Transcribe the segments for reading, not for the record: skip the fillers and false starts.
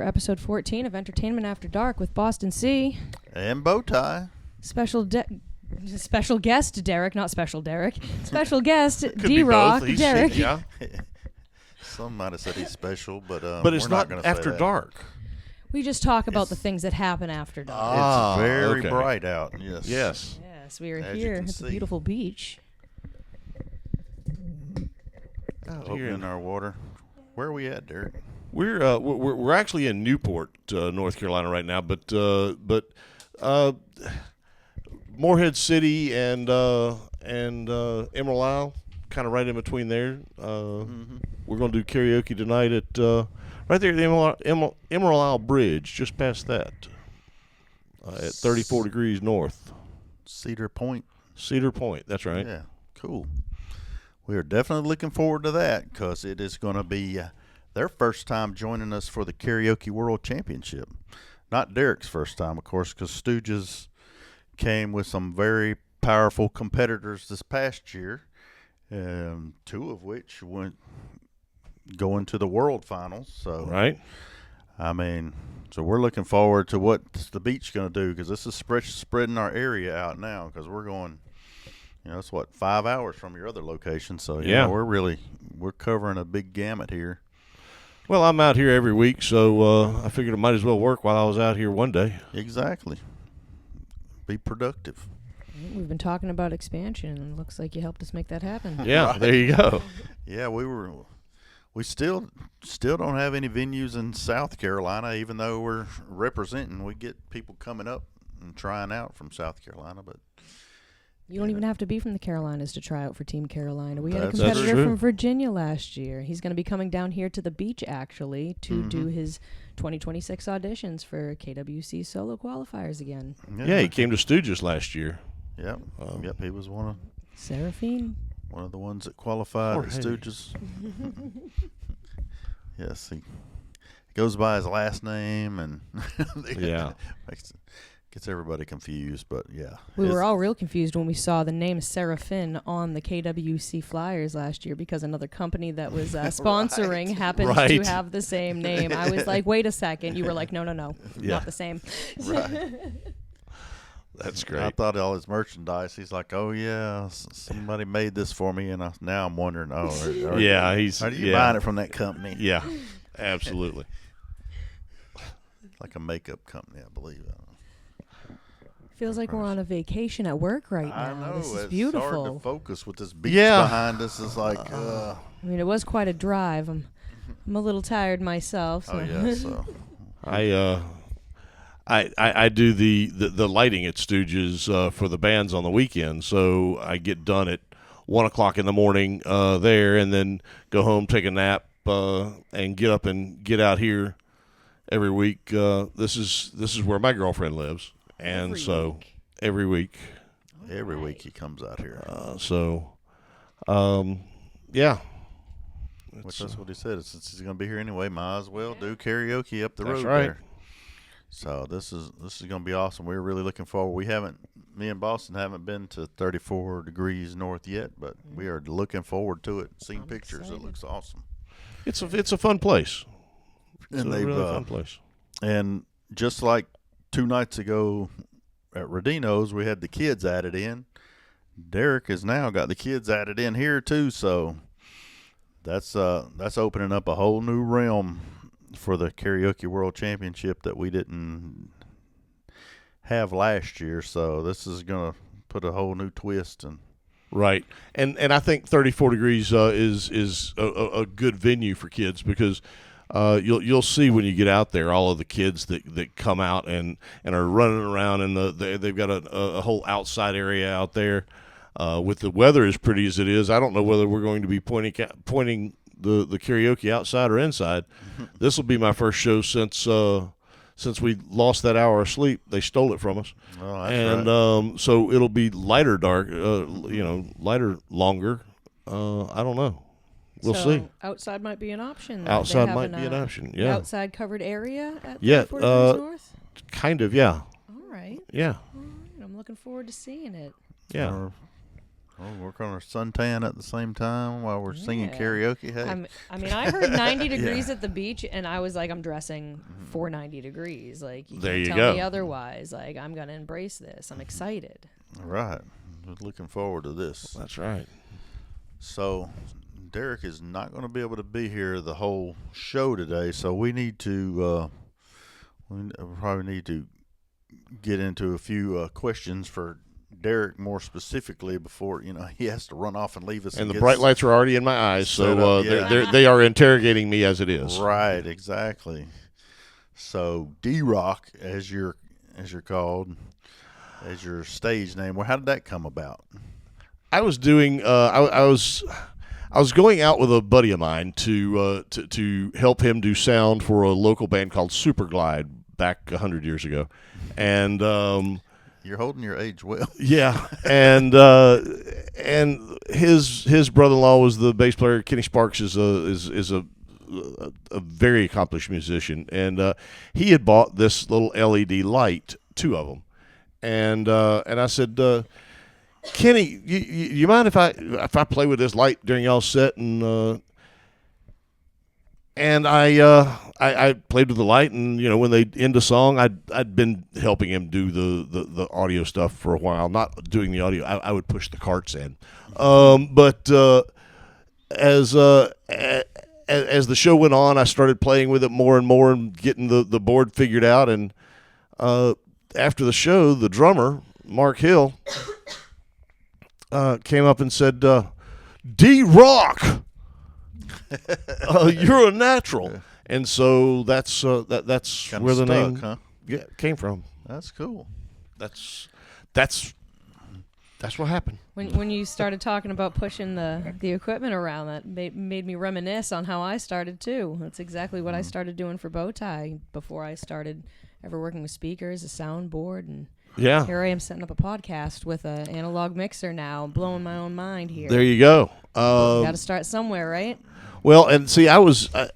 Episode 14 of Entertainment After Dark with Boston C. And BowTie. Special guest Derek, not Special Derek. Special guest D-Rock Derek. Yeah. Some might have said he's special, but it's we're not gonna after say dark. We just talk about the things that happen after dark. It's very okay. bright out. Yes. Yes. Yes, we are As you here can at see. the beautiful beach. Opening our water. Where are we at, Derek? We're actually in Newport, North Carolina right now, but Morehead City and Emerald Isle, kind of right in between there. We're going to do karaoke tonight at right there at the Emerald Isle Bridge, just past that, at 34 degrees north. Cedar Point. Cedar Point, that's right. Yeah, cool. We are definitely looking forward to that because it is going to be their first time joining us for the Karaoke World Championship. Not Derek's first time, of course, because Stooges came with some very powerful competitors this past year, two of which went going to the World Finals. So, Right. I mean, so we're looking forward to what the beach going to do because this is spreading our area out now because we're going. It's 5 hours from your other location, so yeah, we're covering a big gamut here. Well, I'm out here every week, so I figured it might as well work while I was out here one day. Exactly. Be productive. We've been talking about expansion, and it looks like you helped us make that happen. Yeah, right. There you go. Yeah, we still don't have any venues in South Carolina, even though we're representing. We get people coming up and trying out from South Carolina, but you don't even have to be from the Carolinas to try out for Team Carolina. We had a That's competitor true. from Virginia last year. He's going to be coming down here to the beach, actually, to do his 2026 auditions for KWC solo qualifiers again. Yeah, he came to Stooges last year. Yep. Yep, he was one of the ones that qualified at Stooges. Yes, he goes by his last name and Yeah. Gets everybody confused, but yeah. We were all real confused when we saw the name Seraphin on the KWC flyers last year because another company that was sponsoring happened to have the same name. I was like, wait a second. You were like, no, not the same. Right. That's great. I thought all his merchandise, he's like, oh, yeah, somebody made this for me, and now I'm wondering, are you buying it from that company? Yeah, absolutely. Like a makeup company, I believe. Feels like we're on a vacation at work right now. I know. This is it's beautiful. hard to focus with this beach behind us. It's like, I mean, it was quite a drive. I'm a little tired myself. So. Oh yeah. So I do the lighting at Stooges for the bands on the weekend, so I get done at 1:00 in the morning there, and then go home, take a nap, and get up and get out here every week. This is where my girlfriend lives. And every week he comes out here. Yeah. Which that's what he said. Since he's going to be here anyway, might as well do karaoke up the road right. there. So this is going to be awesome. We're really looking forward. Me and Boston haven't been to 34 degrees north yet, but we are looking forward to it. Seeing pictures, excited. It looks awesome. It's a fun place. It's and a really fun place. And just like 2 nights ago at Rodino's, we had the kids added in. Derek has now got the kids added in here too, so that's opening up a whole new realm for the Karaoke World Championship that we didn't have last year. So this is going to put a whole new twist and. Right, and I think 34 degrees is a good venue for kids because. You'll see when you get out there all of the kids that come out and are running around and they've got a whole outside area out there. With the weather as pretty as it is, I don't know whether we're going to be pointing the karaoke outside or inside. This will be my first show since we lost that hour of sleep. They stole it from us. Oh, that's right. So it'll be lighter dark, lighter longer. I don't know. We'll see. Outside might be an option. Outside might be an option, yeah. Outside covered area at 34 degrees north? Kind of, yeah. All right. Yeah. All right. I'm looking forward to seeing it. Yeah. Oh, work on our suntan at the same time while we're singing karaoke. Hey, I heard 90 degrees at the beach, and I was like, I'm dressing for 90 degrees. Like, you can't tell me otherwise. Like, I'm gonna embrace this. I'm excited. All right, looking forward to this. That's right. So, Derek is not going to be able to be here the whole show today, so we need to probably need to get into a few questions for Derek more specifically before he has to run off and leave us. And the bright lights are already in my eyes, so they are interrogating me as it is. Right, exactly. So D-Rock, as you're called, as your stage name. Well, how did that come about? I was doing. I was going out with a buddy of mine to help him do sound for a local band called Superglide back 100 years ago, and you're holding your age well. Yeah, and his brother-in-law was the bass player. Kenny Sparks is a very accomplished musician, and he had bought this little LED light, 2 of them, and I said, Kenny, you mind if I play with this light during y'all's set? And I played with the light, and when they end a song, I'd been helping him do the audio stuff for a while, not doing the audio. I would push the carts in, but as the show went on, I started playing with it more and more and getting the board figured out. And after the show, the drummer Mark Hill came up and said, D-Rock, you're a natural. And so that's Kinda where the stuck, name huh? came from. That's cool. That's what happened. When you started talking about pushing the equipment around, that made me reminisce on how I started too. That's exactly what I started doing for BowTie before I started ever working with speakers, a soundboard, and Yeah. here I am setting up a podcast with an analog mixer now, blowing my own mind here. There you go. Got to start somewhere, right? Well, and see, I was a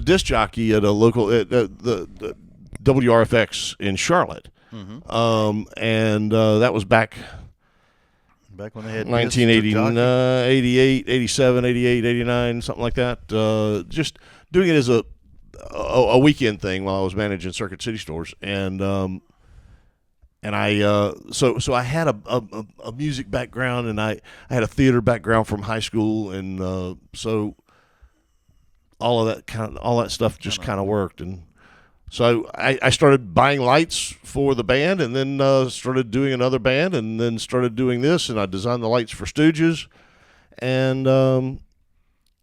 disc jockey at a local the WRFX in Charlotte, and that was back when they had 1988, 87, 88, 89, something like that. Just doing it as a weekend thing while I was managing Circuit City stores, and I so I had a music background, and I had a theater background from high school, and so all that stuff just kind of worked. And so I started buying lights for the band, and then started doing another band, and then started doing this, and I designed the lights for Stooges, and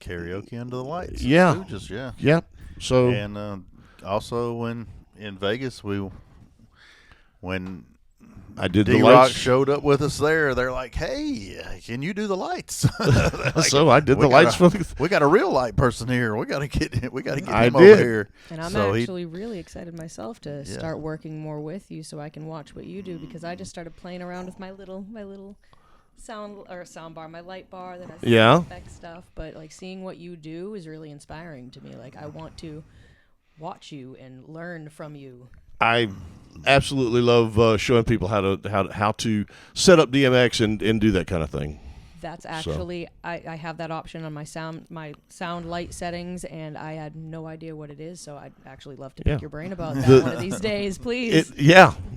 Karaoke Under the Lights. Yeah. Stooges, yeah. So and also when in Vegas when I did D-Rock the lights. showed up with us there, they're like, "Hey, can you do the lights?" Like, so I did the lights for the. We got a real light person here. We got to get him I over did. here. And I'm actually really excited myself to start working more with you, so I can watch what you do, because I just started playing around with my little sound bar, my light bar that has effect stuff. But like seeing what you do is really inspiring to me. Like I want to watch you and learn from you. I absolutely love showing people how to set up DMX and do that kind of thing. That's actually I have that option on my sound light settings, and I had no idea what it is, so I'd actually love to pick your brain about that one of these days, please.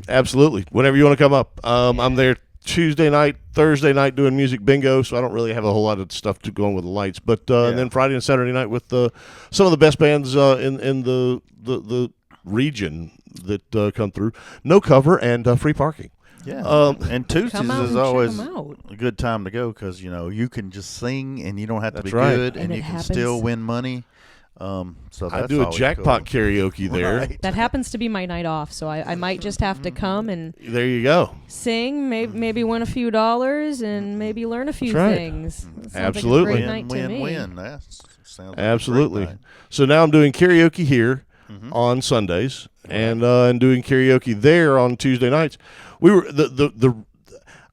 Absolutely. Whenever you want to come up. I'm there Tuesday night, Thursday night doing music bingo, so I don't really have a whole lot of stuff to go on with the lights. But and then Friday and Saturday night with some of the best bands in the region that come through. No cover and free parking. Yeah, and Tuesdays is always a good time to go, because you can just sing and you don't have to be right. good, and you can still win money. So that's I do a jackpot karaoke there. Right. That happens to be my night off, so I might just have to come and there you go. Sing, maybe win a few dollars, and maybe learn a few things. Absolutely, like a great night to me. Win. That sounds like absolutely. A great night. So now I'm doing karaoke here on Sundays, and doing karaoke there on Tuesday nights. We were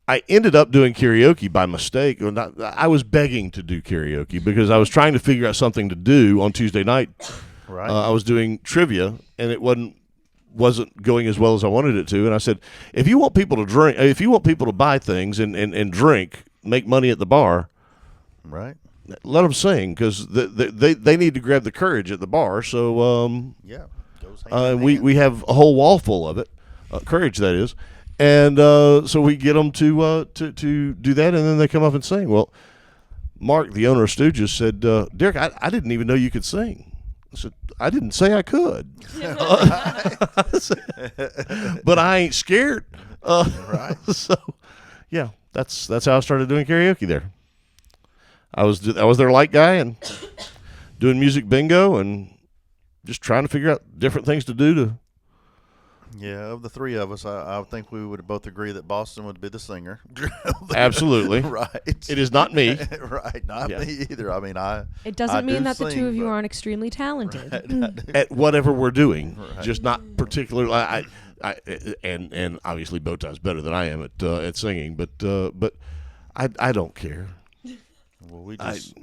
I ended up doing karaoke by mistake. I was begging to do karaoke because I was trying to figure out something to do on Tuesday night. Right. I was doing trivia, and it wasn't going as well as I wanted it to. And I said, if you want people to drink, if you want people to buy things and drink, make money at the bar. Right. Let them sing, because they need to grab the courage at the bar. So yeah, goes hand in hand. we have a whole wall full of it, courage that is, and so we get them to do that, and then they come up and sing. Well, Mark, the owner of Stooges, said, Derek, I didn't even know you could sing. I said, I didn't say I could, but I ain't scared. Right. So, yeah, that's how I started doing karaoke there. I was their light guy and doing music bingo and just trying to figure out different things to do to. Yeah, of the three of us, I think we would both agree that Boston would be the singer. Absolutely. Right. It is not me. Right. Not me either. I mean, It doesn't mean that the two of you but- aren't extremely talented. Right, At whatever we're doing, Right. just not particularly. And obviously BowTie's better than I am at singing, but I don't care. Well, we It's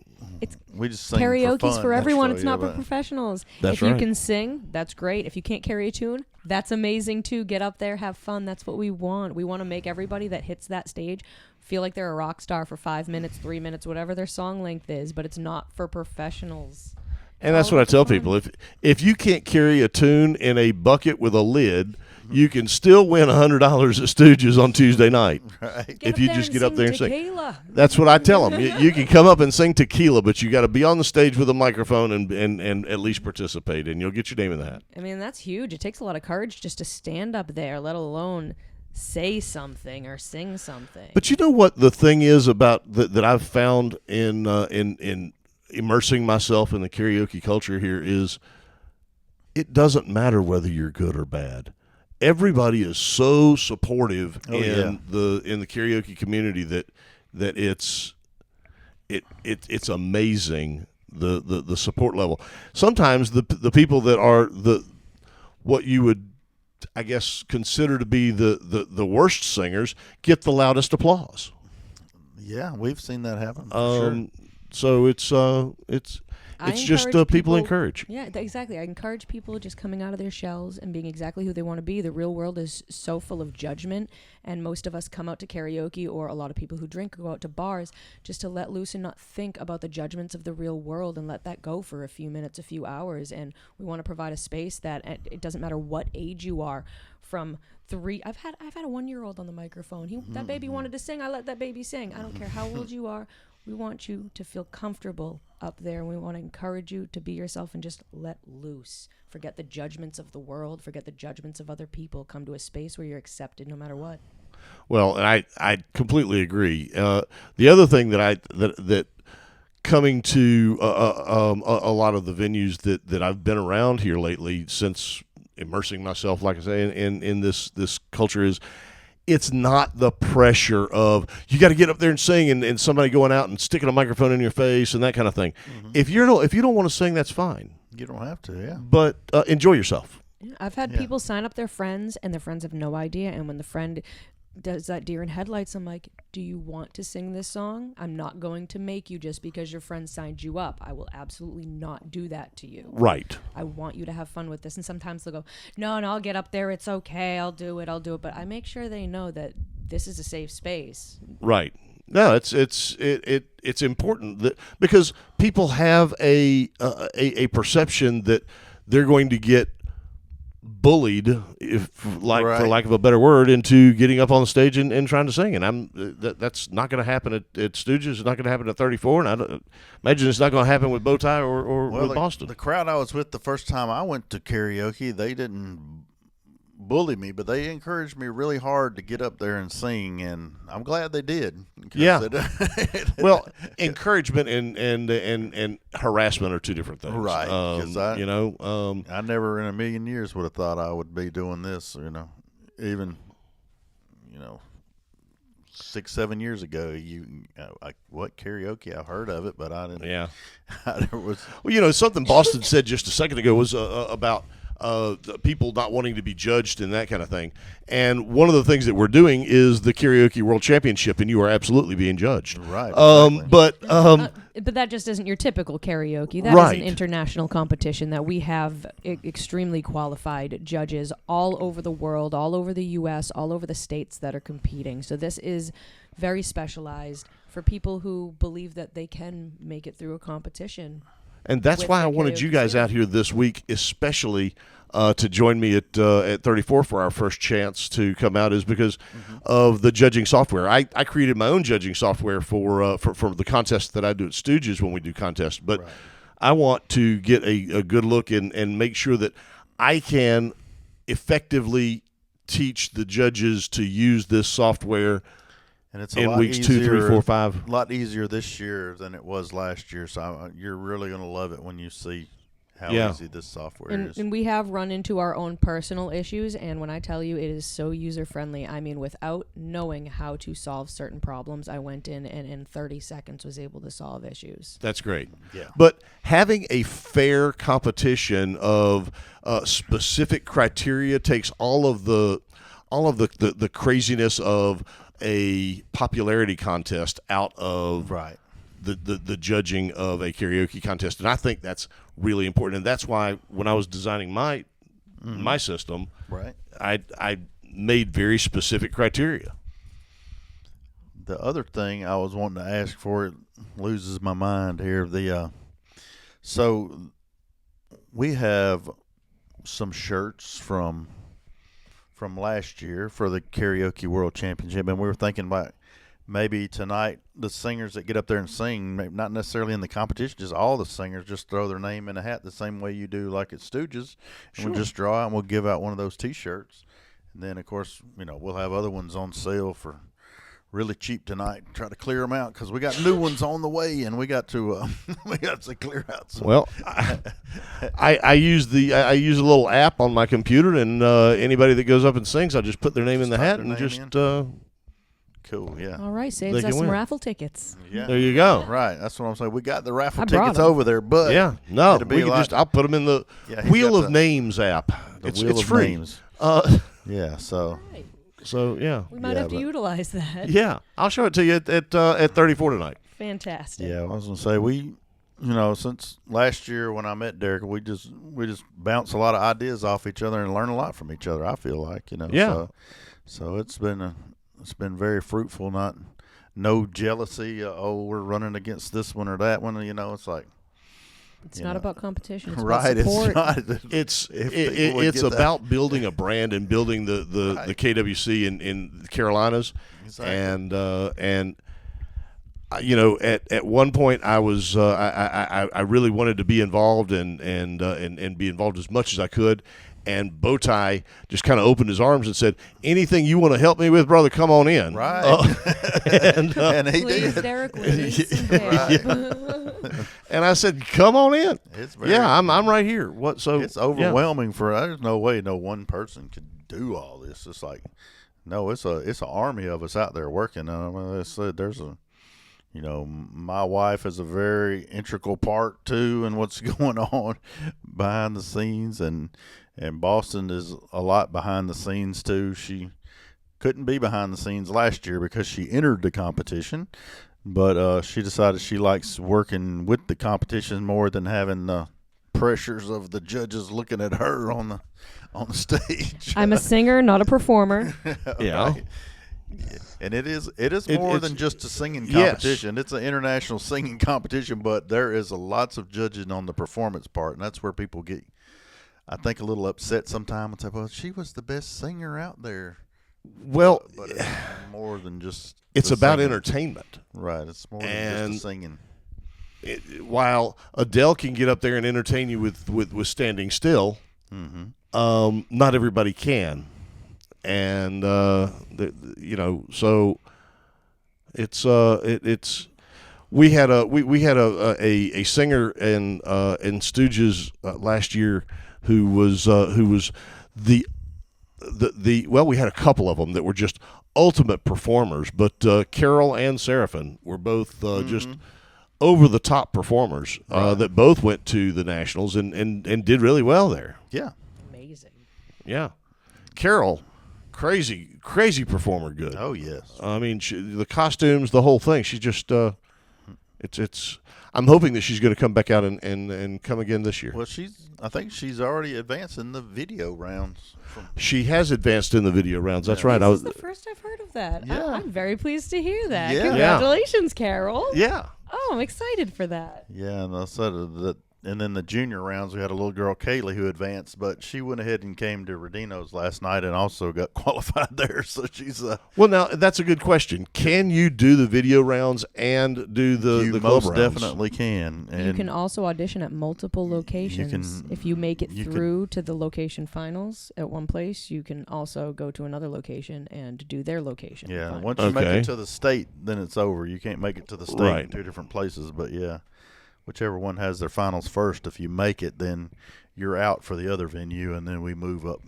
just sing karaoke's for for fun, everyone. so, It's yeah, not for but- professionals. That's if you right. can sing, that's great. If you can't carry a tune, that's amazing too. Get up there, have fun. That's what we want. We want to make everybody that hits that stage feel like they're a rock star for 5 minutes, 3 minutes, whatever their song length is. But it's not for professionals. And that's all what I about tell the fun. people. If you can't carry a tune in a bucket with a lid, you can still win $100 at Stooges on Tuesday night. Right. If you just get up there and sing. tequila. That's what I tell them. You can come up and sing tequila, but you got to be on the stage with a microphone and at least participate, and you'll get your name in the hat. I mean, that's huge. It takes a lot of courage just to stand up there, let alone say something or sing something. But you know what the thing is about that I've found in immersing myself in the karaoke culture here is it doesn't matter whether you're good or bad. Everybody is so supportive in the karaoke community that it's amazing the support level. Sometimes the people that are what you would, I guess, consider to be the worst singers get the loudest applause. Yeah, we've seen that happen. For sure. So I it's just encourage people encourage. Yeah, exactly. I encourage people just coming out of their shells and being exactly who they want to be. The real world is so full of judgment, and most of us come out to karaoke, or a lot of people who drink go out to bars just to let loose and not think about the judgments of the real world and let that go for a few minutes, a few hours. And we want to provide a space that it doesn't matter what age you are. From 3, I've had a 1-year-old on the microphone. That baby wanted to sing. I let that baby sing. I don't care how old you are. We want you to feel comfortable up there, and we want to encourage you to be yourself and just let loose. Forget the judgments of the world. Forget the judgments of other people. Come to a space where you're accepted no matter what. Well, and I completely agree. The other thing that coming to a lot of the venues that I've been around here lately since immersing myself, like I say, in this culture is, it's not the pressure of you got to get up there and sing and somebody going out and sticking a microphone in your face and that kind of thing. Mm-hmm. If you don't want to sing, that's fine. You don't have to, yeah. But enjoy yourself. Yeah, I've had people sign up their friends, and their friends have no idea. And when the friend does that deer in headlights, I'm like, do you want to sing this song? I'm not going to make you just because your friend signed you up. I will absolutely not do that to you. Right. I want you to have fun with this. And sometimes they'll go, no, I'll get up there. It's okay. I'll do it. But I make sure they know that this is a safe space. Right. No, it's important that, because people have a perception that they're going to get bullied, for lack of a better word, into getting up on the stage and trying to sing. And that's not going to happen at Stooges. It's not going to happen at 34. And I don't imagine it's not going to happen with BowTie or with Boston. The crowd I was with the first time I went to karaoke, they didn't bully me, but they encouraged me really hard to get up there and sing, and I'm glad they did. Yeah. Well, encouragement and harassment are two different things, right? Because I never in a million years would have thought I would be doing this. Even 6-7 years ago, what karaoke? I heard of it, but I didn't. Yeah. I never was. Well, something Boston said just a second ago was about the people not wanting to be judged and that kind of thing. And one of the things that we're doing is the Karaoke World Championship, and you are absolutely being judged. Right. Exactly. But that just isn't your typical karaoke. That is an international competition that we have extremely qualified judges all over the world, all over the U.S., all over the states that are competing. So this is very specialized for people who believe that they can make it through a competition. And that's why I wanted you guys out here this week, especially to join me at 34 for our first chance to come out, is because of the judging software. I created my own judging software for the contest that I do at Stooges when we do contests. But I want to get a good look and make sure that I can effectively teach the judges to use this software. And it's a in lot weeks easier, 2, 3, 4, 5. A lot easier this year than it was last year. So you're really going to love it when you see how easy this software is. And we have run into our own personal issues. And when I tell you it is so user friendly, I mean, without knowing how to solve certain problems, I went in and in 30 seconds was able to solve issues. That's great. Yeah. But having a fair competition of specific criteria takes all of the craziness of a popularity contest out of the judging of a karaoke contest, and I think that's really important. And that's why when I was designing my system, I made very specific criteria. The other thing I was wanting to ask for, it loses my mind here. So we have some shirts from last year for the Karaoke World Championship, and we were thinking about maybe tonight the singers that get up there and sing, maybe not necessarily in the competition, just all the singers just throw their name in a hat the same way you do like at Stooges, and we'll just draw out and we'll give out one of those T-shirts. And then, of course, we'll have other ones on sale for really cheap tonight. Try to clear them out because we got new ones on the way, and we got to clear out some. Well, I use a little app on my computer, and anybody that goes up and sings, I just put their name in the hat and just cool. Yeah. All right, saves us some raffle tickets. Yeah. There you go. Right. That's what I'm saying. We got the raffle tickets over there, but I'll put them in the Wheel of Names app. It's free. Names. Yeah. So. Right. So yeah, we might have to utilize that. Yeah, I'll show it to you at 34 tonight. Fantastic. Yeah, I was gonna say we, since last year when I met Derek, we just bounce a lot of ideas off each other and learn a lot from each other. I feel like Yeah. So it's been very fruitful. No jealousy. We're running against this one or that one. It's like. It's not about competition. It's right. about support. It's not. It's about building a brand and building the KWC in the Carolinas. Exactly. And at one point I was I really wanted to be involved and be involved as much as I could. And BowTie just kind of opened his arms and said, "Anything you want to help me with, brother, come on in." Right. And he Please, did. Derek, we need some help. And I said, "Come on in." It's very, I'm right here. It's overwhelming there's no way no one person could do all this. It's like, no, it's an army of us out there working. I said there's my wife is a very integral part too in what's going on behind the scenes, and Boston is a lot behind the scenes too. She couldn't be behind the scenes last year because she entered the competition, but she decided she likes working with the competition more than having the pressures of the judges looking at her on the stage. I'm a singer, not a performer. Yeah. Right. And it is more than just a singing competition. Yes. It's an international singing competition, but there is lots of judging on the performance part, and that's where people get, I think, a little upset sometimes and say, "Well, she was the best singer out there." Well, but it's more than just. It's about singing. Entertainment, right? It's more than just the singing. While Adele can get up there and entertain you with standing still, not everybody can. And so it's we had a singer in Stooges last year who was the we had a couple of them that were just ultimate performers, but Carol and Seraphin were both just over the top performers that both went to the Nationals and did really well there. Yeah, amazing. Yeah, Carol. Crazy performer, good. Oh yes. I mean, the costumes, the whole thing. She's just, it's. I'm hoping that she's going to come back out and come again this year. Well, I think she's already advanced in the video rounds. She has advanced in the video rounds. That's right. This is the first I've heard of that. Yeah. I'm very pleased to hear that. Yeah. Congratulations, Carol. Yeah. Oh, I'm excited for that. Yeah, and I said that. And then the junior rounds, we had a little girl, Kaylee, who advanced, but she went ahead and came to Rodino's last night and also got qualified there. So she's well, now that's a good question. Can you do the video rounds and do the club most rounds? Definitely can. And you can also audition at multiple locations. If you make it through to the location finals at one place, you can also go to another location and do their location. Yeah, once you make it to the state, then it's over. You can't make it to the state in two different places, but yeah. Whichever one has their finals first, if you make it, then you're out for the other venue, and then we move up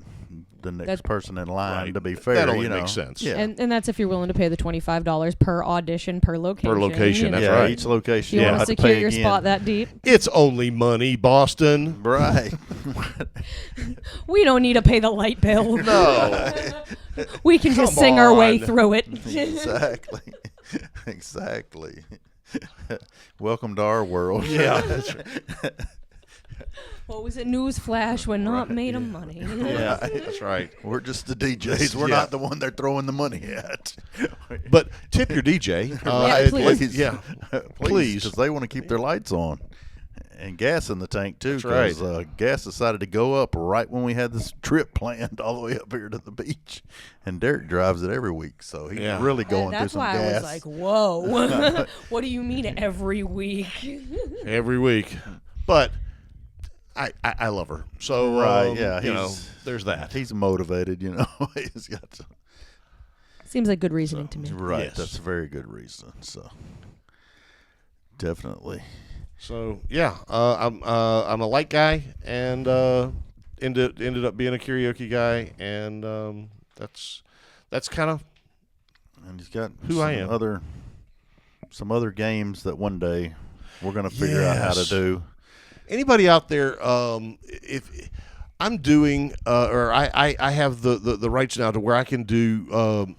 the next person in line. To be fair, that only makes sense. Yeah, and that's if you're willing to pay the $25 per audition per location. Per location, that's right. right. Each location. You want to secure your spot that deep? It's only money, Boston. Right. We don't need to pay the light bill. No. We can just sing our way through it. Exactly. Exactly. Welcome to our world. Yeah, that's right. What was it? Newsflash, we're not made of money. Yeah, that's right. We're just the DJs. We're not the one they're throwing the money at. But tip your DJ. Please. Yeah, please, because they want to keep their lights on and gas in the tank too. That's Because gas decided to go up right when we had this trip planned all the way up here to the beach, and Derek drives it every week, so he's really going through some gas. That's why I was like, "Whoa, what do you mean every week?" Every week, but I love her. So there's that. He's motivated, He's got to. Seems like good reasoning to me. Right, Yes. that's a very good reason. So definitely. So yeah, I'm a light guy, and ended up being a karaoke guy, and that's kind of And he's got who I am. Some other games that one day we're going to figure out how to do. Anybody out there, if I'm doing, or I have the rights now to where I can do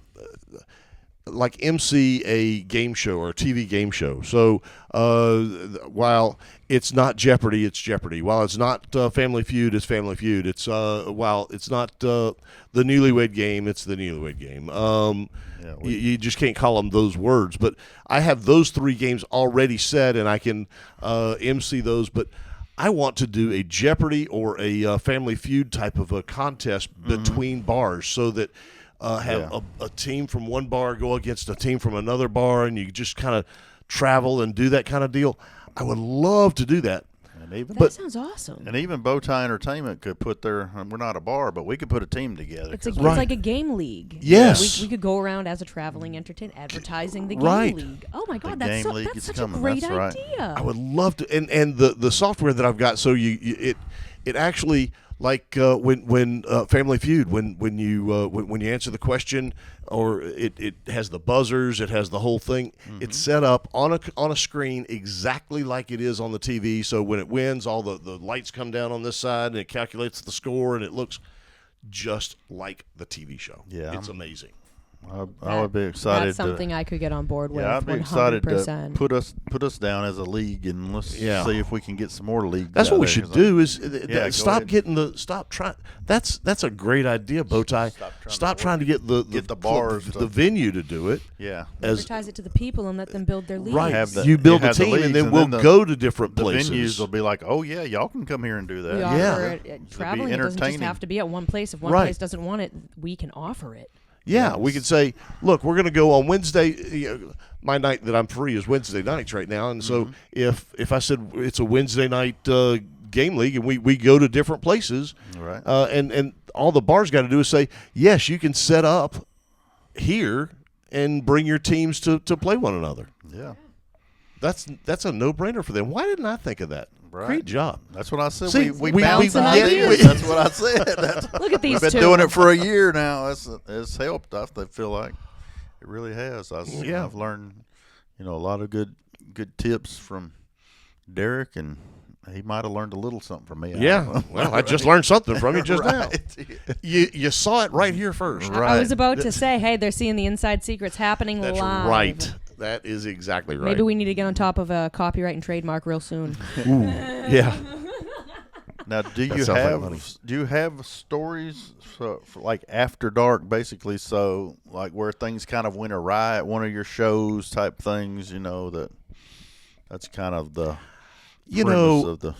like MC a game show or a TV game show. So while it's not Jeopardy, it's Jeopardy. While it's not Family Feud, it's Family Feud. It's while it's not the Newlywed Game, it's the Newlywed Game. You just can't call them those words. But I have those three games already set, and I can MC those. But I want to do a Jeopardy or a Family Feud type of a contest between bars, so that have a team from one bar go against a team from another bar, and you just kind of travel and do that kind of deal. I would love to do that. That sounds awesome. And even BowTie Entertainment could put we're not a bar, but we could put a team together. It's like a game league. Yes. We could go around as a traveling entertainer advertising the game league. Oh my God, that's such a great idea. I would love to. And the software that I've got, so it actually, like when Family Feud, when you answer the question, or it has the buzzers, it has the whole thing. It's set up on a screen exactly like it is on the TV. So when it wins, all the lights come down on this side, and it calculates the score, and it looks just like the TV show. Yeah, it's amazing. I would be excited. That's something I could get on board with. Yeah, I'd be 100%. excited to put us down as a league, and let's see if we can get some more leagues. That's what we should do. Stop trying. That's a great idea, BowTie. Stop trying to get the bars, the venue to do it. Yeah, advertise it to the people and let them build their league. Right, you build a team, and then we'll go to different places. The venues will be like, oh yeah, y'all can come here and do that. Traveling, it doesn't just have to be at one place. If one place doesn't want it, we can offer it. Yeah, we could say, look, we're going to go on Wednesday. My night that I'm free is Wednesday nights right now, and so if I said it's a Wednesday night game league, and we go to different places, right? And all the bars got to do is say, yes, you can set up here and bring your teams to play one another. Yeah, that's a no-brainer for them. Why didn't I think of that? Right. Great job. That's what I said. See, we bounced ideas. That's what I said. Look at these We've been two. doing it for a year now. It's helped. I feel like it really has. I've learned, a lot of good tips from Derek, and he might have learned a little something from me. Yeah. Well, I just learned something from you just now. You saw it right here first. Right. I was about to say, hey, they're seeing the inside secrets happening live. That's right. That is exactly right. Maybe we need to get on top of a copyright and trademark real soon. Ooh, yeah. Now, do you have stories for like after dark, basically? So, like where things kind of went awry at one of your shows, type things. That's kind of the premise of the.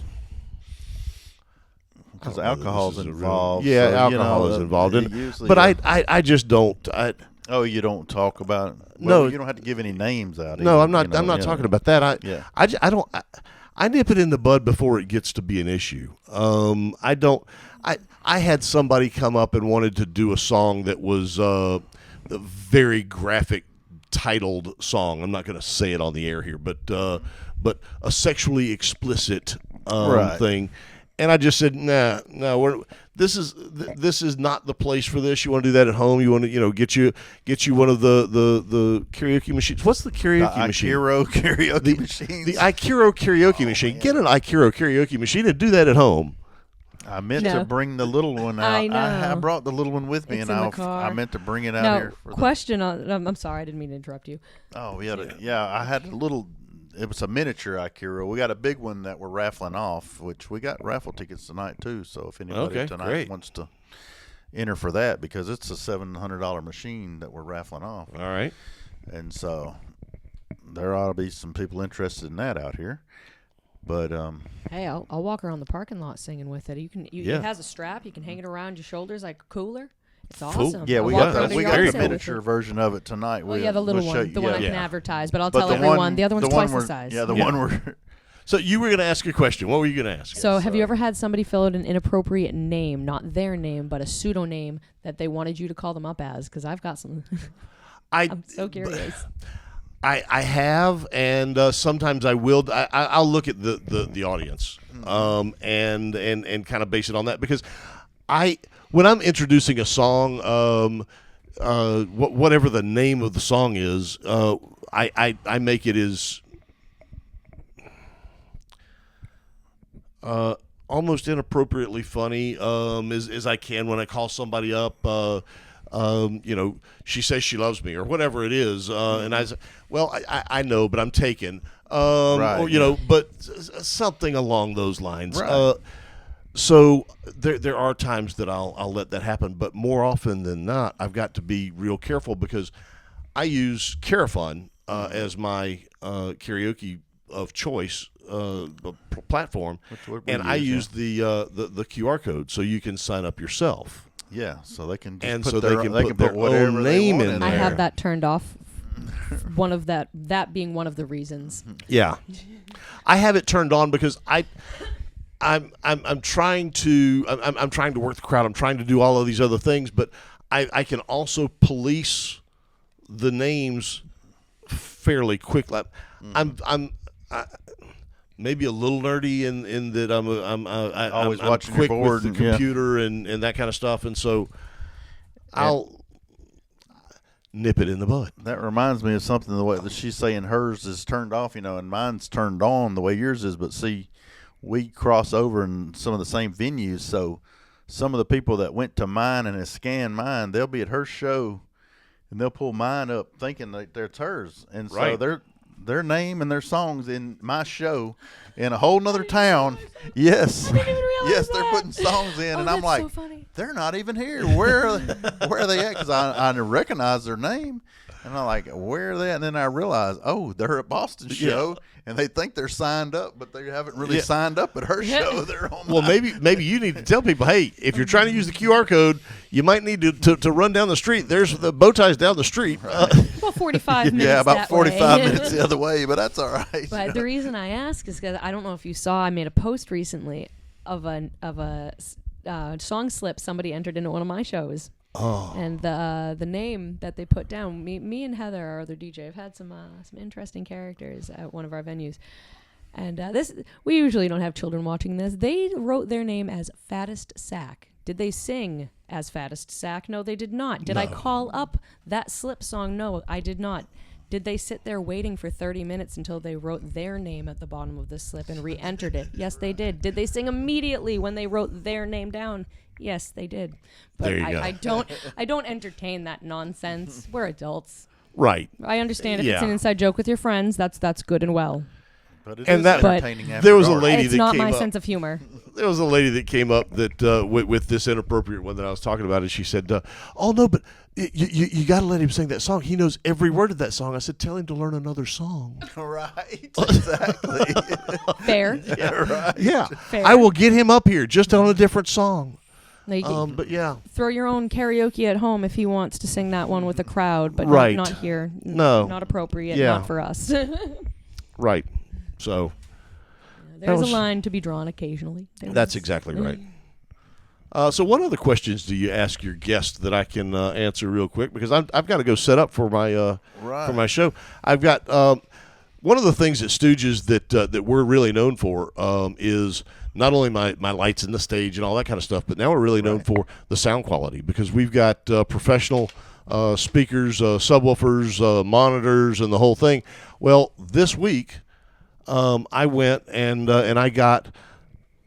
Because alcohol's involved. Yeah, so, alcohol is involved. But I just don't. You don't talk about it? No, you don't have to give any names out. No, either, I'm not talking about that. I don't. I nip it in the bud before it gets to be an issue. I had somebody come up and wanted to do a song that was a very graphic titled song. I'm not going to say it on the air here, but a sexually explicit thing. And I just said, no, this is not the place for this. You want to do that at home. You want to, get you one of the karaoke machines. What's the karaoke machine? Karaoke machine. The Ikero karaoke machine. Get an Ikero karaoke machine and do that at home. I meant to bring the little one out. I know. I brought the little one with me, it's and in the car. I meant to bring it out here. Question on. I'm sorry, I didn't mean to interrupt you. Oh, yeah. I had a little. It was a miniature Ikero. We got a big one that we're raffling off, which we got raffle tickets tonight too. So if anybody tonight wants to enter for that, because it's a $700 machine that we're raffling off. All right. And so there ought to be some people interested in that out here. But hey, I'll walk around the parking lot singing with it. It has a strap. You can hang it around your shoulders like a cooler. It's awesome. Yeah, we got the miniature version of it tonight. The little one, the one I can advertise. But I'll tell everyone, the other one's twice the size. Yeah, the one where. So you were going to ask a question. What were you going to ask? So have you ever had somebody fill out an inappropriate name, not their name, but a pseudonym that they wanted you to call them up as? Because I've got some. I'm so curious. I have, and sometimes I will. I'll look at the audience, and kind of base it on that, because when I'm introducing a song, whatever the name of the song is, I make it as almost inappropriately funny as I can when I call somebody up. She says she loves me or whatever it is, and I say, well, I know, but I'm taken, but something along those lines. Right. So there are times that I'll let that happen, but more often than not, I've got to be real careful, because I use Carafun as my karaoke of choice platform, and I use the QR code, so you can sign up yourself. Yeah, so they can just and put so their, they can put their own name in there. I have that turned off. One of that being one of the reasons. Yeah, I have it turned on because I'm trying to work the crowd. I'm trying to do all of these other things, but I can also police the names fairly quickly. I'm maybe a little nerdy in that I'm always watching quick your board with the computer and that kind of stuff, and so I'll nip it in the bud. That reminds me of something, the way that she's saying hers is turned off, and mine's turned on the way yours is. But see, we cross over in some of the same venues, so some of the people that went to mine and have scanned mine, they'll be at her show, and they'll pull mine up thinking that it's hers, and so their name and their songs in my show in a whole nother town. Yes, they're putting songs in, and I'm like, so they're not even here. Where are they at? Because I recognize their name, and I'm like, where are they at? And then I realize, they're at Boston show, and they think they're signed up, but they haven't really signed up at her show. They're on. Well, maybe you need to tell people, hey, if you're trying to use the QR code, you might need to run down the street. There's the BowTie's down the street. About 45 minutes. Yeah, about 45 minutes the other way, but that's all right. But the reason I ask is because I don't know if you saw, I made a post recently of a song slip somebody entered into one of my shows. Oh. And the name that they put down, me and Heather, our other DJ, have had some interesting characters at one of our venues. And we usually don't have children watching this. They wrote their name as Fattest Sack. Did they sing as Fattest Sack? No, they did not. Did I call up that slip song? No, I did not. Did they sit there waiting for 30 minutes until they wrote their name at the bottom of the slip and re-entered it? Yes, they did. Did they sing immediately when they wrote their name down? Yes, they did. But there you go. I don't entertain that nonsense. We're adults. Right. I understand if it's an inside joke with your friends. That's good and well. But it is entertaining. There was a lady it's that not came my up. sense of humor. There was a lady that came up that with this inappropriate one that I was talking about, and she said, "Oh no, but you got to let him sing that song. He knows every word of that song." I said, "Tell him to learn another song." Right, exactly. Fair. Yeah, right. Yeah, Fair. I will get him up here just on a different song. But yeah, throw your own karaoke at home if he wants to sing that one with a crowd, but right. not here. No, not appropriate. Yeah. Not for us. Right. So there's a line to be drawn occasionally. That's exactly right. So what other questions do you ask your guest that I can answer real quick? Because I've got to go set up for my show. I've got one of the things at Stooges that we're really known for is not only my lights in the stage and all that kind of stuff, but now we're really known for the sound quality, because we've got professional speakers, subwoofers, monitors, and the whole thing. Well, this week I went and I got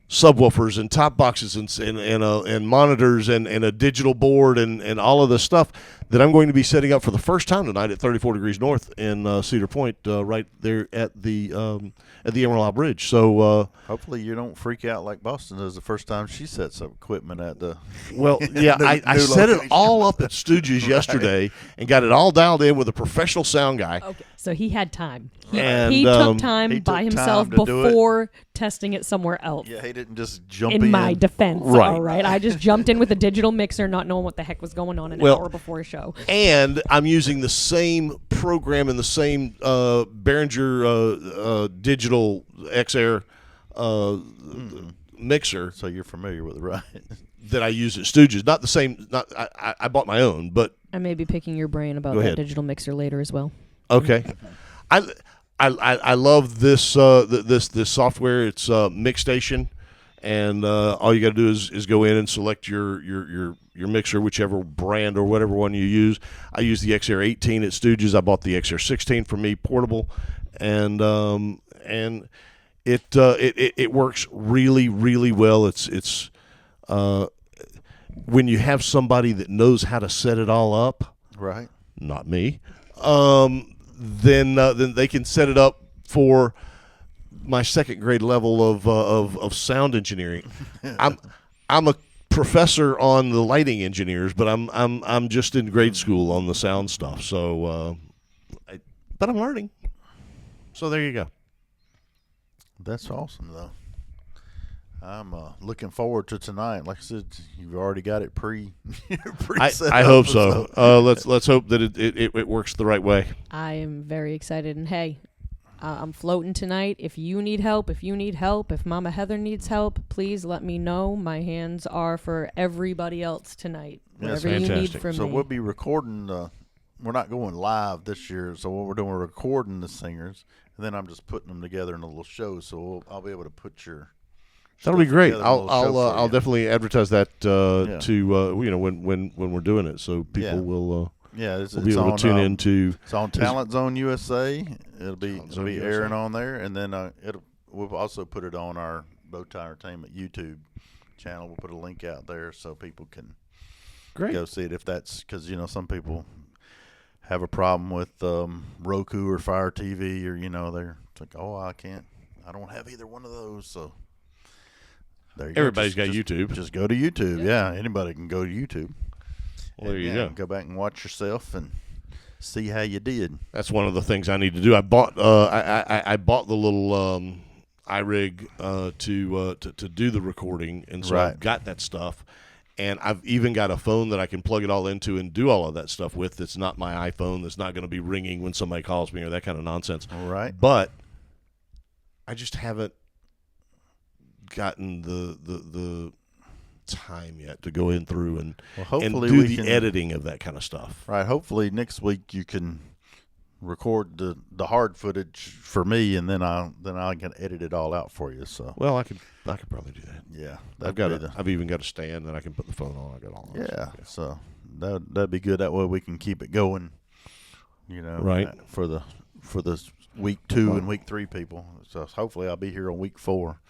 subwoofers and top boxes and monitors and a digital board and all of this stuff that I'm going to be setting up for the first time tonight at 34 Degrees North in Cedar Point, right there at the Emerald Isle Bridge. So hopefully you don't freak out like Boston does the first time she sets up equipment at the. Well, yeah, I set it all up at Stooges yesterday and got it all dialed in with a professional sound guy. Okay, so he had time. He And, took time he by took himself time to do it. before testing it somewhere else. Yeah, he didn't just jump in my defense, Right. all right? I just jumped in with a digital mixer, not knowing what the heck was going on an hour before a show. And I'm using the same program and the same Behringer digital XR mixer. So you're familiar with it, right? That I use at Stooges. Not the same. I bought my own, but I may be picking your brain about Go that ahead. digital mixer later as well. okay. I love this this software. It's MixStation, and all you got to do is go in and select your mixer, whichever brand or whatever one you use. I use the XR18 at Stooges. I bought the XR16 for me, portable, and it works really, really well. It's when you have somebody that knows how to set it all up, Right. not me, then they can set it up for my second grade level of sound engineering. I'm a professor on the lighting engineers, but I'm just in grade school on the sound stuff. So, but I'm learning. So there you go. That's awesome, though. I'm looking forward to tonight. Like I said, you've already got it set I up, hope so. Let's hope that it works the right way. I am very excited, and hey, I'm floating tonight. If you need help, if Mama Heather needs help, please let me know. My hands are for everybody else tonight. Yes, Whatever you need fantastic. from So me. we'll be recording. We're not going live this year. So what we're doing, we're recording the singers, and then I'm just putting them together in a little show. So I'll be able to put your. That'll be great. together in a little show for I'll you. definitely advertise that Yeah. to when we're doing it, so people Yeah. will Yeah, it's be able on, to tune into. It's on Talent Zone USA. It'll be Talent Zone USA. airing on there, and then we'll also put it on our BowTie Entertainment YouTube channel. We'll put a link out there so people can Great. go see it. If that's because some people have a problem with Roku or Fire TV, or they're like, oh, I don't have either one of those. So there you Everybody's go. got YouTube. Just go to YouTube. Yeah, anybody can go to YouTube. Well, there And, you yeah, go. Go back and watch yourself and see how you did. That's one of the things I need to do. I bought I bought the little iRig to do the recording, and so I've Right. got that stuff. And I've even got a phone that I can plug it all into and do all of that stuff with. That's not my iPhone. That's not going to be ringing when somebody calls me or that kind of nonsense. All right. But I just haven't gotten the time yet to go in through and Hopefully do we the can, editing of that kind of stuff. Right. Hopefully next week you can record the hard footage for me, and then I can edit it all out for you. So Well, I could probably do that. yeah, I've even got a stand that I can put the phone on. I got all that yeah. stuff. So that'd be good. That way we can keep it going. Right. For the week 2 and week 3 people. So hopefully I'll be here on week 4.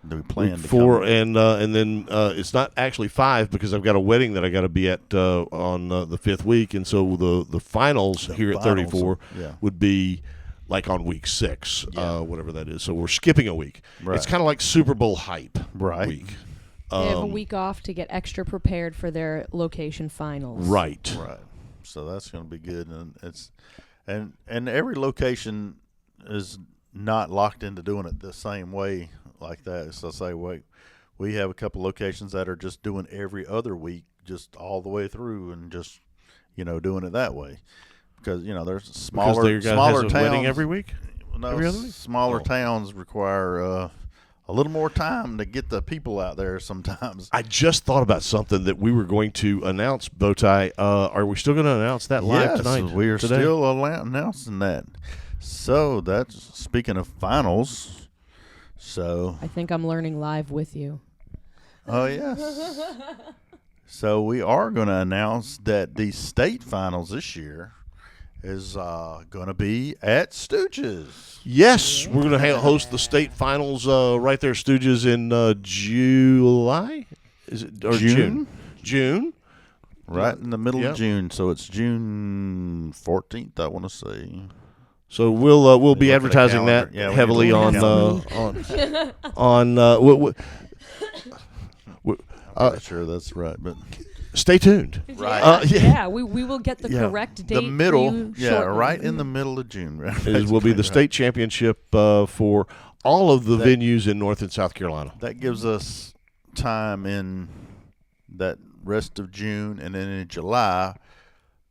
do we plan week to 4, come? and then it's not actually 5 because I've got a wedding that I got to be at on the 5th week, and so the finals here at 34 would be like on week 6, whatever that is. So we're skipping a week. Right. It's kind of like Super Bowl hype week. They have a week off to get extra prepared for their location finals. Right. So that's going to be good, and and every location is not locked into doing it the same way like that. So say we have a couple locations that are just doing every other week, just all the way through, and just doing it that way because there's smaller towns. Wedding every week. No, every other week? Smaller towns require a little more time to get the people out there sometimes. I just thought about something that we were going to announce, BowTie. Are we still going to announce that live tonight? Yes, we are still announcing that. So that's speaking of finals. So I think I'm learning live with you. Oh, yes. So we are going to announce that the state finals this year is going to be at Stooges. Yes, we're going to host the state finals right there, Stooges, in July. Is it or June? June. Right in the middle of June. So it's June 14th, I want to say. So we'll be advertising that heavily on I'm not sure that's right, but stay tuned. Right. We will get the correct date. The middle, for you shortly. right in the middle of June. Right? Will be the state championship for all of the venues in North and South Carolina. That gives us time in that rest of June and then in July,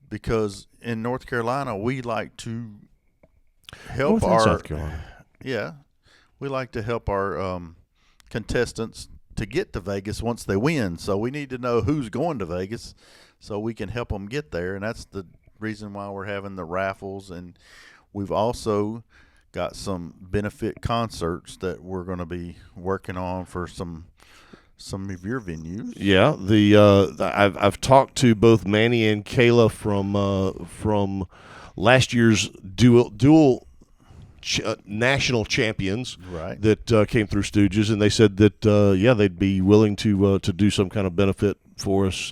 because in North Carolina we like to help South Carolina. Yeah, we like to help our contestants to get to Vegas once they win. So we need to know who's going to Vegas so we can help them get there. And that's the reason why we're having the raffles. And we've also got some benefit concerts that we're going to be working on for some of your venues. Yeah, I've talked to both Manny and Kayla from last year's dual national champions that came through Stooges, and they said that they'd be willing to do some kind of benefit for us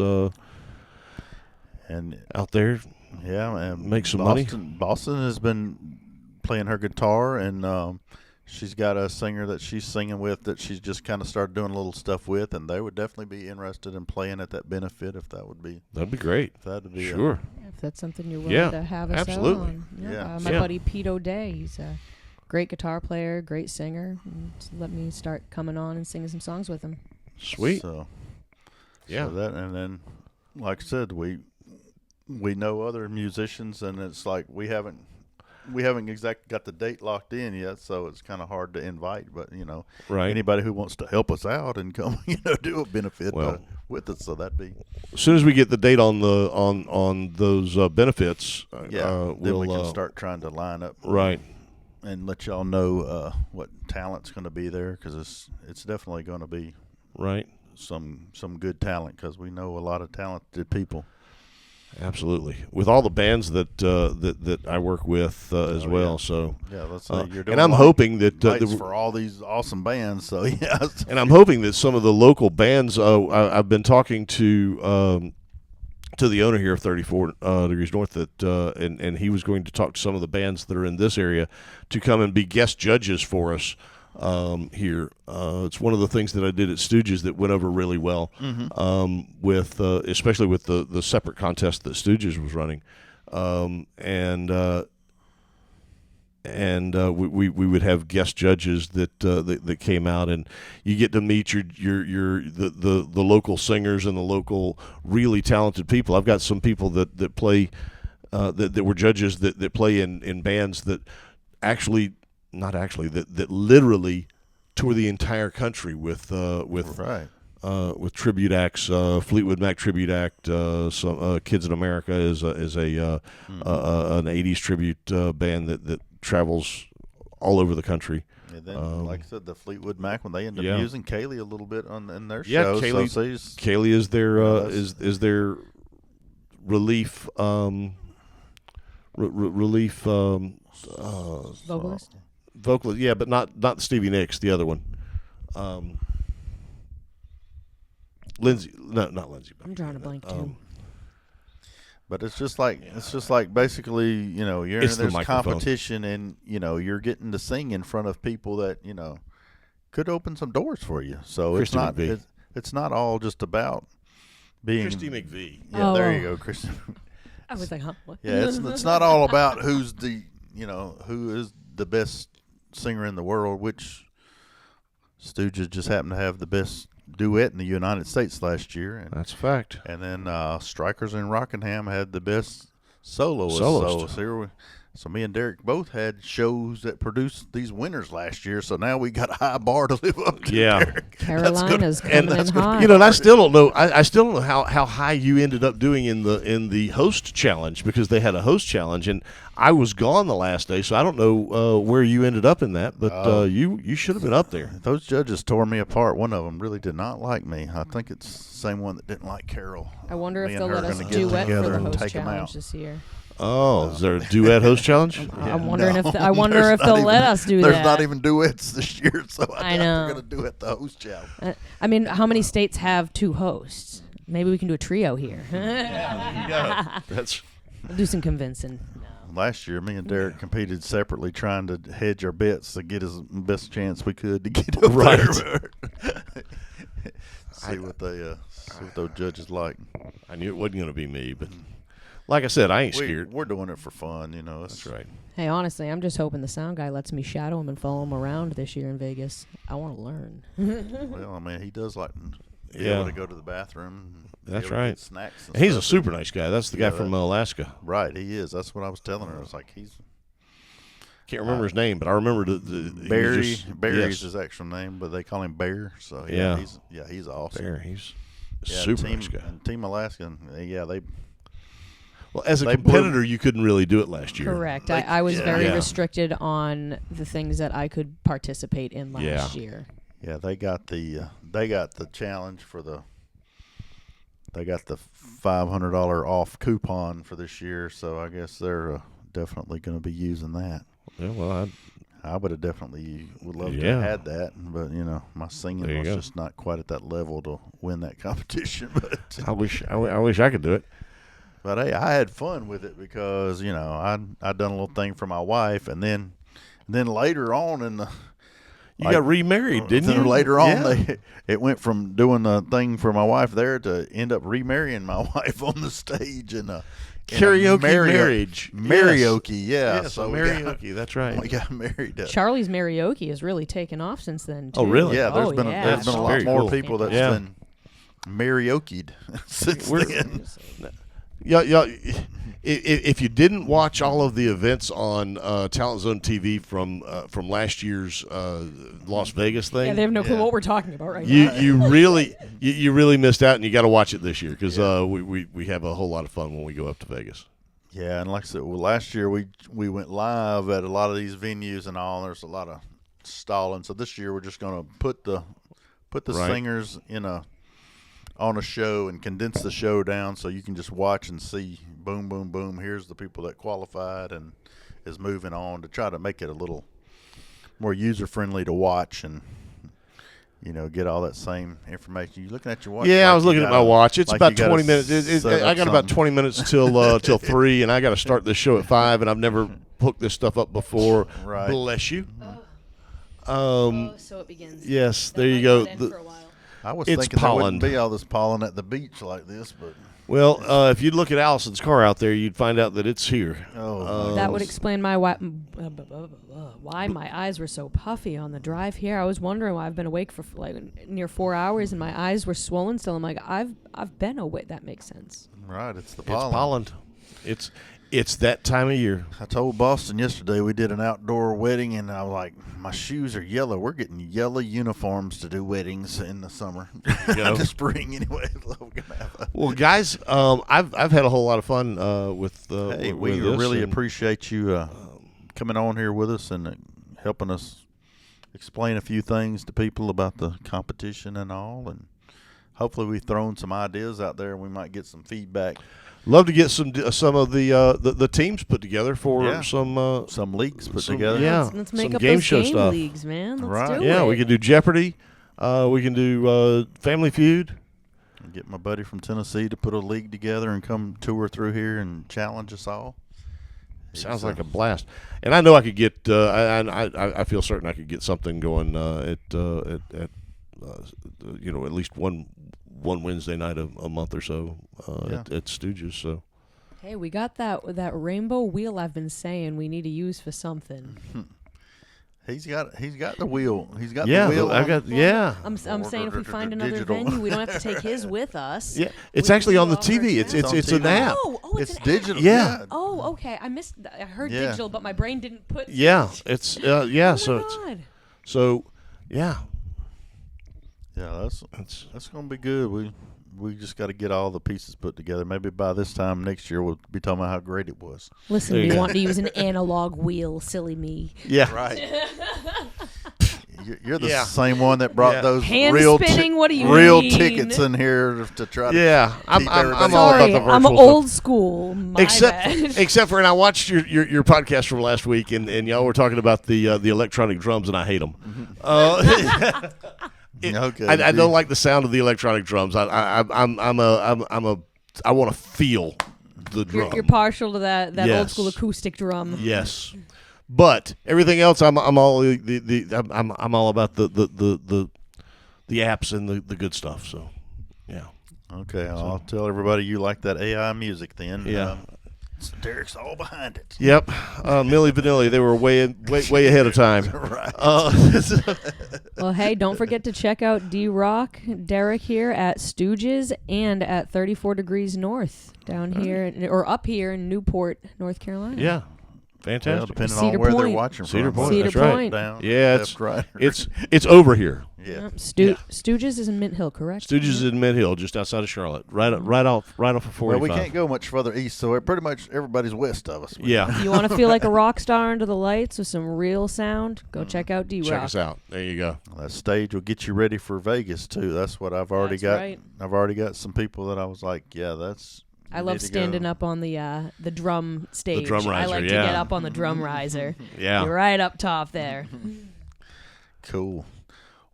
and out there. Yeah, and make some money. Boston has been playing her guitar, and she's got a singer that she's singing with that she's just kind of started doing a little stuff with, and they would definitely be interested in playing at that benefit if that would be. That'd be great. That'd be sure. If that's something you're willing to have us absolutely. out on. My buddy Pete O'Day, he's a great guitar player, great singer. And let me start coming on and singing some songs with him. Sweet. So that, and then, like I said, we know other musicians, and it's like we haven't exactly got the date locked in yet, so it's kind of hard to invite. But anybody who wants to help us out and come, do a benefit with us, so that'd be. As soon as we get the date on the on those benefits, then we can start trying to line up and let y'all know what talent's going to be there, because it's definitely going to be some good talent, because we know a lot of talented people. Absolutely, with all the bands that I work with as well. So let's say you're doing. And I'm hoping that for all these awesome bands. So and I'm hoping that some of the local bands. I've been talking to the owner here of 34 Degrees North and he was going to talk to some of the bands that are in this area to come and be guest judges for us. Here, it's one of the things that I did at Stooges that went over really well, with especially with the separate contest that Stooges was running, and we would have guest judges that came out, and you get to meet the local singers and the local really talented people. I've got some people that play that were judges that play in bands that that literally tour the entire country with tribute acts. Fleetwood Mac tribute act. Some Kids in America is an '80s tribute band that travels all over the country. And then, like I said, the Fleetwood Mac, when they end up using Kaylee a little bit in their show. Yeah, Kaylee is their is their relief vocalist. Vocalist, but not Stevie Nicks, the other one. Lindsay, no, not Lindsay. I'm drawing a blank too. But it's just like basically, you're in It's the this microphone. competition, and you're getting to sing in front of people that could open some doors for you. So Christy it's not McVie. it's not all just about being Christy McVie. Yeah, there you go, Christy. I was like, huh? What? Yeah, it's not all about who's the who is the best singer in the world, which Stooges just happened to have the best duet in the United States last year, and That's a fact. And then Strikers in Rockingham had the best soloist. Soloist. So me and Derek both had shows that produced these winners last year. So now we got a high bar to live up to. Yeah. Derek. Carolina's coming in hot. And I still don't know. I still don't know how high you ended up doing in the host challenge, because they had a host challenge, and I was gone the last day, so I don't know where you ended up in that. But you should have been up there. Those judges tore me apart. One of them really did not like me. I think it's the same one that didn't like Carol. I wonder Me if and they'll her let us gonna get duet for together the and host take 'em challenge out. this year. Oh, is there a duet host challenge? I'm wondering if I wonder There's if not they'll even- let us do There's that. not even duets this year, so I I doubt know. they're going to duet the host challenge. I mean, how many states have 2 hosts? Maybe we can do a trio here. That's We'll do some convincing. Last year, me and Derek competed separately, trying to hedge our bets to get us the best chance we could to get up Right. there. see what those judges like. I knew it wasn't going to be me, but like I said, I ain't scared. We're doing it for fun, That's right. Hey, honestly, I'm just hoping the sound guy lets me shadow him and follow him around this year in Vegas. I want to learn. Well, I mean, he does like to be able to go to the bathroom. and be That's able to right. get Snacks. And And he's a stuff. super nice guy. That's the guy Yeah, from Alaska. Right, he is. That's what I was telling her. I was like, he's Can't remember his name, but I remember the Barry. he was just- Barry's yes, his actual name, but they call him Bear. So Yeah. he's awesome. Barry. He's a Yeah, super team, nice guy. and Team Alaskan, they Well, as a they competitor, you couldn't really do it last year. Correct. Like, I was very Yeah. restricted on the things that I could participate in last year. Yeah, they got the challenge for they got the $500 off coupon for this year, so I guess they're definitely going to be using that. Yeah, well, I would have definitely would love to Yeah. have had that, but my singing There you was go. just not quite at that level to win that competition. But I wish I could do it. But hey, I had fun with it because I done a little thing for my wife, and then later on in the You got remarried, didn't then you? later on, Yeah. it went from doing a thing for my wife there to end up remarrying my wife on the stage in a Karaoke marriage. Karaoke, yeah. Yes, so karaoke. That's right. we got married. Charlie's karaoke has really taken off since then, too. Oh, really? Yeah, there's Oh, been yeah. there's been a lot Very more cool. people that's Yeah. been karaoke'd since then. Yeah. If you didn't watch all of the events on Talent Zone TV from last year's Las Vegas thing, Yeah, they have no clue Yeah. what we're talking about right now. you really missed out, and you got to watch it this year because we have a whole lot of fun when we go up to Vegas. Yeah, and like I said, last year we went live at a lot of these venues and all. There's a lot of stalling, so this year we're just going to put the Right. singers on a show and condense the show down so you can just watch and see. Boom, boom, boom. Here's the people that qualified and is moving on, to try to make it a little more user friendly to watch and get all that same information. You looking at your watch? Yeah, I like was you looking at my gotta- watch. It's like about you gotta 20 minutes. set I up got about something. 20 minutes till 3, and I got to start this show at 5, and I've never hooked this stuff up before. Right. Bless you. So it begins. Yes, there you go. I was It's thinking there wouldn't pollen. be all this pollen at the beach like this, but Well, if you look at Allison's car out there, you'd find out that it's here. That would explain why my eyes were so puffy on the drive here. I was wondering why I've been awake for like near 4 hours and my eyes were swollen still. I'm like, I've been awake. That makes sense. right, it's the It's pollen. pollen. It's that time of year. I told Boston yesterday we did an outdoor wedding, and I was like, my shoes are yellow. We're getting yellow uniforms to do weddings in the summer, go. the spring anyway. So we're gonna have a, Well, guys, I've had a whole lot of fun with. hey, with we this, really and appreciate you coming on here with us and helping us explain a few things to people about the competition and all, and hopefully we've thrown some ideas out there and we might get some feedback. Love to get some of the teams put together for Yeah. some leagues put some- together. yeah. Let's make some up game those show game stuff. leagues, man. Let's Right. do Yeah, it. we could do Jeopardy. We can do Family Feud. Get my buddy from Tennessee to put a league together and come tour through here and challenge us all. Sounds like a blast. And I know I could get. I feel certain I could get something going at at least one Wednesday night a month or so at Stooges. So. Hey, we got that rainbow wheel I've been saying we need to use for something. He's got the wheel. He's got the wheel. I'm saying if we find another venue, we don't have to take his with us. Yeah, it's actually on the TV. It's an app. Oh, it's an digital. app. Yeah. Oh, okay. I heard digital, but my brain didn't put. Yeah, it's Oh yeah. Yeah, that's gonna be good. We just got to get all the pieces put together. Maybe by this time next year, we'll be talking about how great it was. Listen, you want to use an analog wheel, silly me. Yeah. Right. You're the same one that brought those hand real spinning. What do you real mean? tickets in here to try to. Yeah, I'm all about Sorry, the virtual I'm stuff. old school. My bad. Except for, and I watched your podcast from last week, and y'all were talking about the electronic drums, and I hate them. Okay. I don't like the sound of the electronic drums. I want to feel the drum. You're partial to that Yes. old school acoustic drum. Yes, but everything else, I'm all I'm all about the apps and the good stuff. So, yeah. Okay, I'll tell everybody you like that AI music then. Yeah. Derek's all behind it. Yep, Milli Vanilli, they were way ahead of time. Right. Well, hey, don't forget to check out D-Rock, Derek here at Stooges and at 34 Degrees North down here, or up here in Newport, North Carolina. Yeah, fantastic. Well, depending Cedar on where Point. they're watching Cedar from. Point, Cedar that's right. Point. Down, Yeah, left, right. it's over here. Yeah. Stooges is in Mint Hill, correct? Stooges is in Mint Hill, just outside of Charlotte, right off of 45. Well, we can't go much further east, so pretty much everybody's west of us. Yeah. You want to feel like a rock star under the lights with some real sound? Go check out D-Rock. Check us out. There you go. That stage will get you ready for Vegas too. That's what I've already got. Right. I've already got some people that I was like, yeah, that's. I love standing up on the drum stage. drum riser, I like to get up on the drum riser. Yeah. You're right up top there. Cool.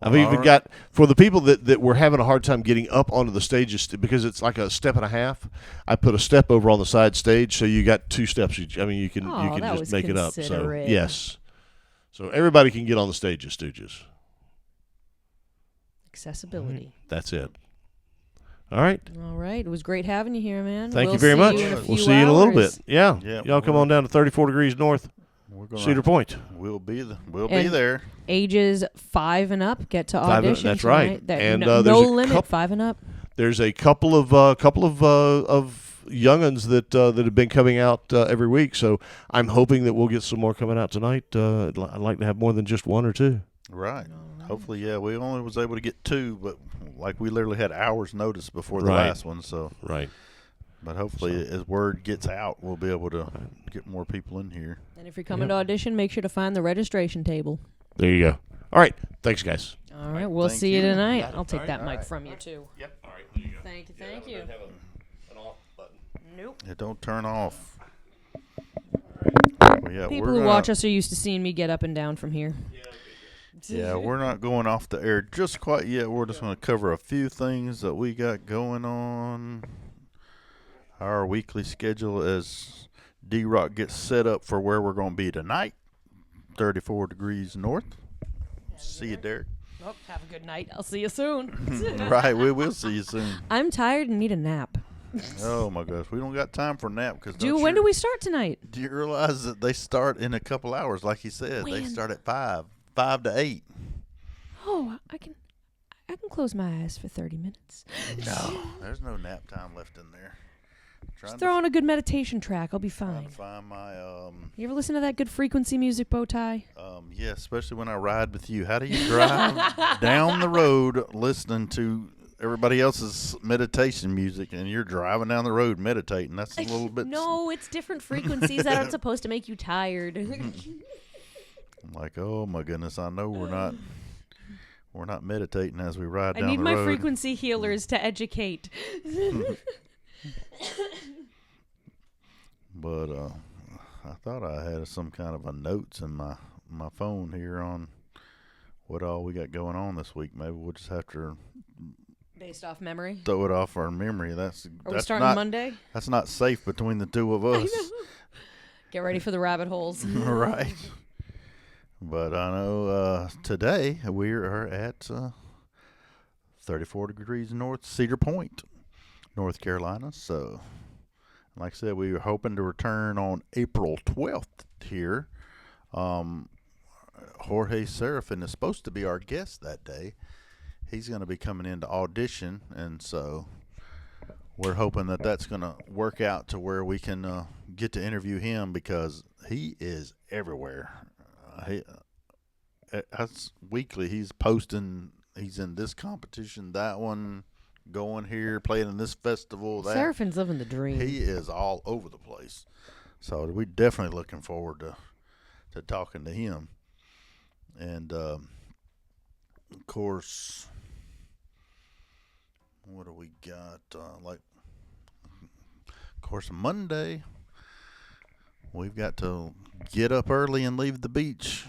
I've even got, for the people that were having a hard time getting up onto the stages because it's like a step and a half, I put a step over on the side stage, so you got two steps. You can just make it up. So considerate. yes, so everybody can get on the stage at Stooges. Accessibility. That's it. All right. All right. It was great having you here, man. Thank you very much. We'll see you in a little bit. Yeah. Y'all come on down to 34 Degrees North, Cedar Point. We'll be there. Ages 5 and up get to audition. That's right. Tonight. And no there's limit. 5 and up. There's a couple of young'uns that have been coming out every week. So I'm hoping that we'll get some more coming out tonight. I'd like to have more than just one or two. Right. Hopefully, yeah. We only was able to get 2, but like we literally had hours notice before the last one. So right. But hopefully, as word gets out, we'll be able to get more people in here. And if you're coming to audition, make sure to find the registration table. There you go. All right. Thanks, guys. All right. We'll see you tonight. I'll take that mic from you, too. Yep. All right. There you go. Thank you. Have an off button. Nope. It don't turn off. Well, yeah, People who watch us are used to seeing me get up and down from here. Yeah, we're not going off the air just quite yet. We're just going to cover a few things that we got going on. Our weekly schedule as D-Rock gets set up for where we're going to be tonight, 34 Degrees North. See you, Derek. Oh, have a good night. I'll see you soon. Right, we will see you soon. I'm tired and need a nap. Oh, my gosh. We don't got time for a nap. When do we start tonight? Do you realize that they start in a couple hours, like he said? When? They start at 5 to 8. Oh, I can close my eyes for 30 minutes. No, there's no nap time left in there. Just throw on a good meditation track. I'll be fine. Trying to find my You ever listen to that good frequency music, BowTie? yeah, especially when I ride with you. How do you drive down the road listening to everybody else's meditation music, and you're driving down the road meditating? That's a little bit. No, it's different frequencies that aren't supposed to make you tired. I'm like, oh my goodness, I know we're not meditating as we ride down the road. I need my frequency healers to educate. But I thought I had some kind of a notes in my phone here on what all we got going on this week. Maybe we'll just have to Based off memory. throw it off our memory. Are we starting Monday? That's not safe between the two of us. Get ready for the rabbit holes. Right. But I know today we are at 34 degrees north, Cedar Point, North Carolina. So, like I said, we were hoping to return on April 12th here. Jorge Serafin is supposed to be our guest that day. He's going to be coming in to audition, and so we're hoping that that's going to work out to where we can get to interview him, because he is everywhere. That's weekly. He's posting. He's in this competition, that one, going here, playing in this festival. That Serafin's living the dream. He is all over the place. So we're definitely looking forward to talking to him. And of course, what do we got? Of course, Monday, we've got to get up early and leave the beach,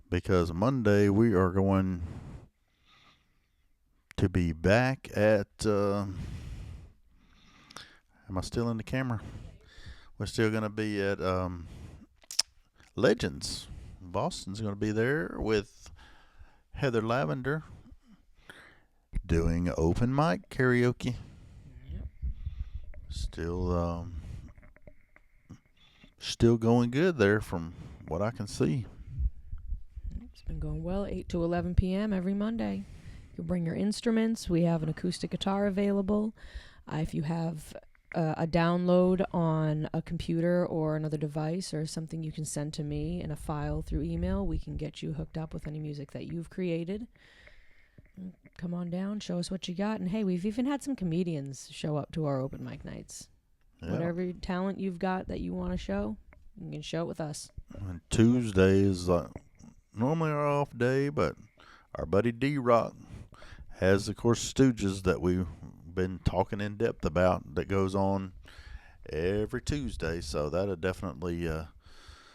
because Monday we are going to be back at, am I still in the camera? We're still going to be at Legends. Boston's going to be there with Heather Lavender doing open mic karaoke. Yep. Still going good there from what I can see. It's been going well, 8 to 11 p.m. every Monday. You can bring your instruments. We have an acoustic guitar available. If you have a download on a computer or another device or something, you can send to me in a file through email. We can get you hooked up with any music that you've created. Come on down, show us what you got. And hey, we've even had some comedians show up to our open mic nights. Yeah. Whatever talent you've got that you want to show, you can show it with us. And Tuesday is normally our off day, but our buddy D-Rock has, of course, Stooges that we've been talking in depth about that goes on every Tuesday. So that'll definitely,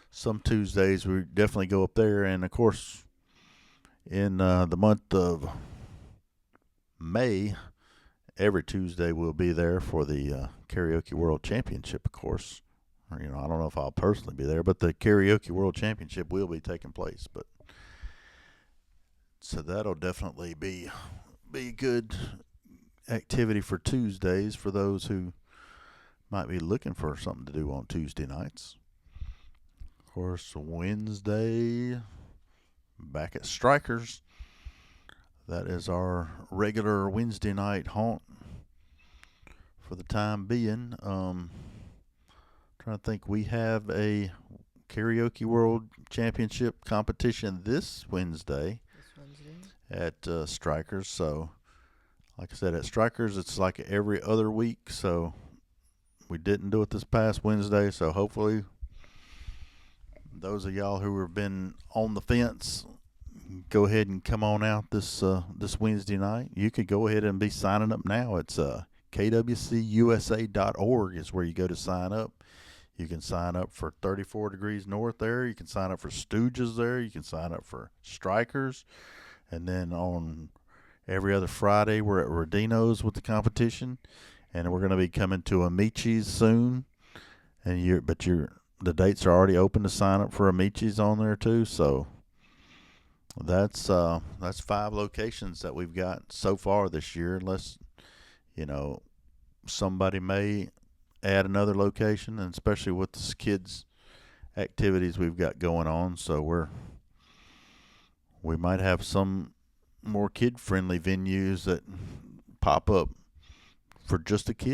some Tuesdays we definitely go up there. And, of course, in the month of May, every Tuesday we'll be there for the Karaoke World Championship, of course. Or, I don't know if I'll personally be there, but the Karaoke World Championship will be taking place. But so that'll definitely be good activity for Tuesdays for those who might be looking for something to do on Tuesday nights. Of course, Wednesday, back at Strikers. That is our regular Wednesday night haunt for the time being. Trying to think, we have a Karaoke World Championship competition this Wednesday at Strikers. So, like I said, at Strikers, it's like every other week. So, we didn't do it this past Wednesday. So, hopefully, those of y'all who have been on the fence, go ahead and come on out this Wednesday night. You could go ahead and be signing up now. It's kwcusa.org is where you go to sign up. You can sign up for 34 Degrees North there. You can sign up for Stooges there. You can sign up for Strikers. And then on every other Friday, we're at Rodino's with the competition. And we're going to be coming to Amici's soon. And the dates are already open to sign up for Amici's on there too. So that's 5 locations that we've got so far this year, unless somebody may add another location, and especially with the kids activities we've got going on. So we might have some more kid friendly venues that pop up for just the kids.